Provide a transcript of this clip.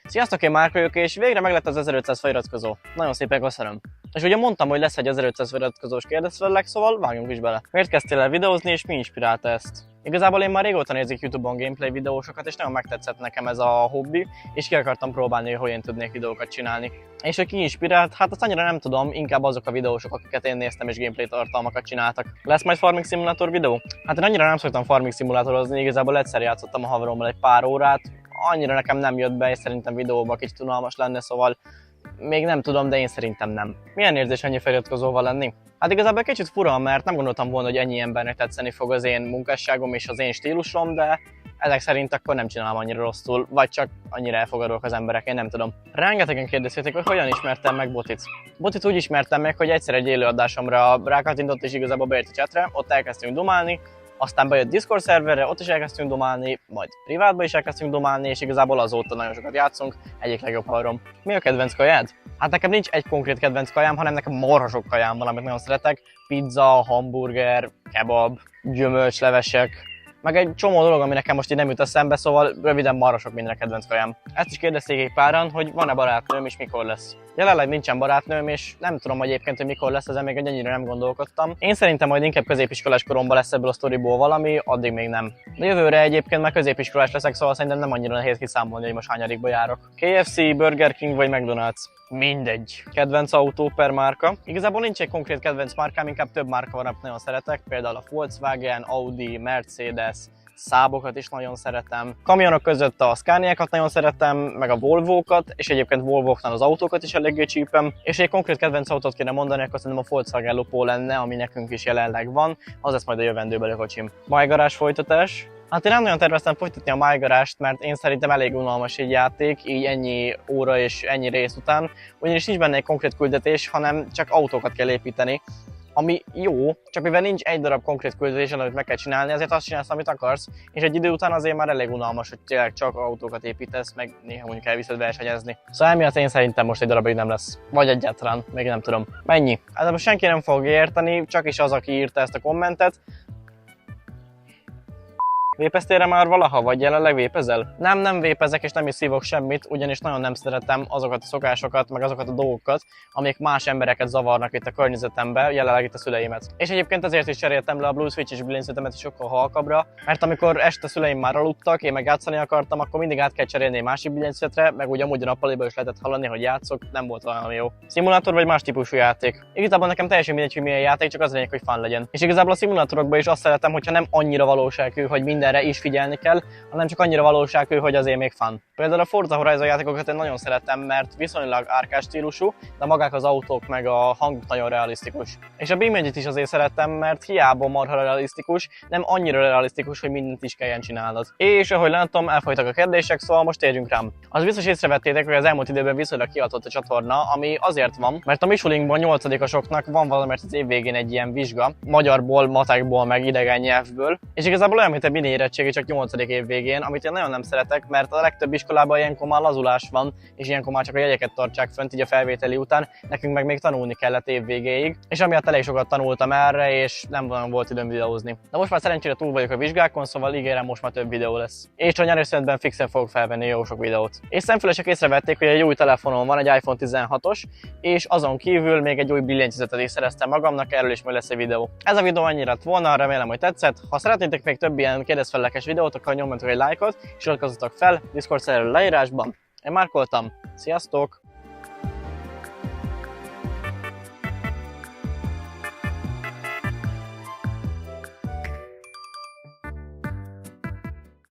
Sziasztok, én Márk vagyok, és végre meglett az 1500 feliratkozó. Nagyon szépen köszönöm. És ugye mondtam, hogy lesz egy 1500 feliratkozós kérdezfelelek, szóval vágjunk is bele. Miért kezdtél el videózni, és mi inspirálta ezt? Igazából én már régóta nézik YouTube-on gameplay videósokat, és nagyon megtetszett nekem ez a hobbi, és ki akartam próbálni, hogy én tudnék videókat csinálni. És hogy ki inspirált, hát azt annyira nem tudom, inkább azok a videósok, akiket én néztem és gameplay tartalmakat csináltak. Lesz majd Farming Simulator videó? Hát én annyira nem szoktam Farming Simulátorozni, igazából egyszer játszottam a haverommal egy pár órát, annyira nekem nem jött be, és szerintem videóban kicsit unalmas lenne, szóval még nem tudom, de én szerintem nem. Milyen érzés ennyi feliratkozóval lenni? Hát igazából kicsit fura, mert nem gondoltam volna, hogy ennyi embernek tetszeni fog az én munkásságom és az én stílusom, de ezek szerint akkor nem csinálom annyira rosszul, vagy csak annyira elfogadók az emberek, én nem tudom. Rengetegen kérdeztétek, hogy hogyan ismertem meg Botit. Botit úgy ismertem meg, hogy egyszer egy élőadásomra rákattintott és igazából beért a chatre, ott elkezdtünk dumálni, aztán bejött Discord szerverre, ott is elkezdtünk domálni, majd privátba is elkezdtünk domálni, és igazából azóta nagyon sokat játszunk, egyik legjobb haverom. Mi a kedvenc kajád? Hát nekem nincs egy konkrét kedvenc kajám, hanem nekem marha sok kajám van, amit nagyon szeretek. Pizza, hamburger, kebab, gyümölcslevesek, meg egy csomó dolog, ami nekem most így nem jut eszembe, szóval röviden marha sok minden a kedvenc kajám. Ezt is kérdezték egy páran, hogy van-e barátnőm és mikor lesz. Jelenleg nincsen barátnőm, és nem tudom egyébként, hogy mikor lesz, ezen még ennyire nem gondolkodtam. Én szerintem majd inkább középiskolás koromban lesz ebből a sztoriból valami, addig még nem. De jövőre egyébként már középiskolás leszek, szóval szerintem nem annyira nehéz kiszámolni, hogy most hányadikba járok. KFC, Burger King vagy McDonald's? Mindegy. Kedvenc autó per márka. Igazából nincs egy konkrét kedvenc márkám, inkább több márka van, amit nagyon szeretek, például a Volkswagen, Audi, Mercedes, Saabokat is nagyon szeretem. Kamionok között a Scaniákat nagyon szeretem, meg a Volvókat, és egyébként Volvóknál az autókat is eléggé csípem. És egy konkrét kedvenc autót kéne mondani, akkor szerintem a Volkswagen Lupo lenne, ami nekünk is jelenleg van, az lesz majd a jövendőbeli kocsim. MyGarage folytatás. Hát én nem nagyon terveztem folytatni a MyGarage-t, mert én szerintem elég unalmas egy játék, így ennyi óra és ennyi rész után, ugyanis nincs benne egy konkrét küldetés, hanem csak autókat kell építeni. Ami jó, csak mivel nincs egy darab konkrét küldetés, amit meg kell csinálni, ezért azt csinálsz, amit akarsz, és egy idő után azért már elég unalmas, hogy tényleg csak autókat építesz, meg néha mondjuk elviszed versenyezni. Szóval emiatt én szerintem most egy darabig nem lesz. Vagy egyáltalán, még nem tudom. Mennyi? Hát most senki nem fog érteni, csak is az, aki írta ezt a kommentet. Vépeztél már valaha, vagy jelenleg vépezel? Nem vépezek és nem is szívok semmit, ugyanis nagyon nem szeretem azokat a szokásokat, meg azokat a dolgokat, amik más embereket zavarnak itt a környezetembe, jelenleg itt a szüleimet. És egyébként ezért is cseréltem le a Blue Switch-es billentyűzetemet is sokkal halkabbra, mert amikor este szüleim már aludtak, én meg játszani akartam, akkor mindig át kell cserélni egy másik billentyűzetre, meg ugye amúgy a nappaliba is lehetett hallani, hogy játszok, nem volt valami jó. Szimulátor vagy más típusú játék? Igazából nekem teljesen mindegy, hogy milyen játék, csak az lényeg, hogy fun legyen. És igazából a szimulátorokban is azt szeretem, hogyha nem annyira valóságű, hogy mindenre is figyelni kell, hanem csak annyira valóságű, hogy azért még fun. Például a Forza Horizon játékokat én nagyon szeretem, mert viszonylag árkás stílusú, de magák az autók meg a hang nagyon realisztikus. És a BeamNG-t is azért szeretem, mert hiába marha realisztikus, nem annyira realisztikus, hogy mindent is kelljen csinálnod. És ahogy látom, elfolytak a kérdések, szóval most térjünk rám. Az biztos észrevettétek, hogy az elmúlt időben viszonylag kiadott a csatorna, ami azért van, mert a Michulinkban 8-asoknak van valamiért az év végén egy ilyen vizsga, magyarból, matekból, meg idegen nyelvből, és igazából olyan, mint egy mini érettségi, csak 8. év végén, amit én nagyon nem szeretek, mert a legtöbb iskolában ilyenkor már lazulás van, és ilyenkor már csak a jegyeket tartsák fönt így a felvételi után, nekünk meg még tanulni kellett év végéig, és amiatt elég sokat tanultam erre, és nem nagyon volt időm videózni. De most már szerencsére túl vagyok a vizsgákon, szóval ígérem, most már több videó lesz. És a nyári szünetben fixen fogok felvenni jó sok videót. És szemfülesek észrevették, hogy egy új telefonon van, egy iPhone 16-os, és azon kívül még egy új billentyűzetet is szereztem magamnak, erről is majd lesz egy videó. Ez a videó annyira lett volna, remélem, hogy tetszett. Ha szeretnétek még több ilyen kérdezfelelekes videót, akkor nyomjatok egy lájkot, és iratkozzatok fel, Discord szerver leírásban. Én Márk voltam, sziasztok!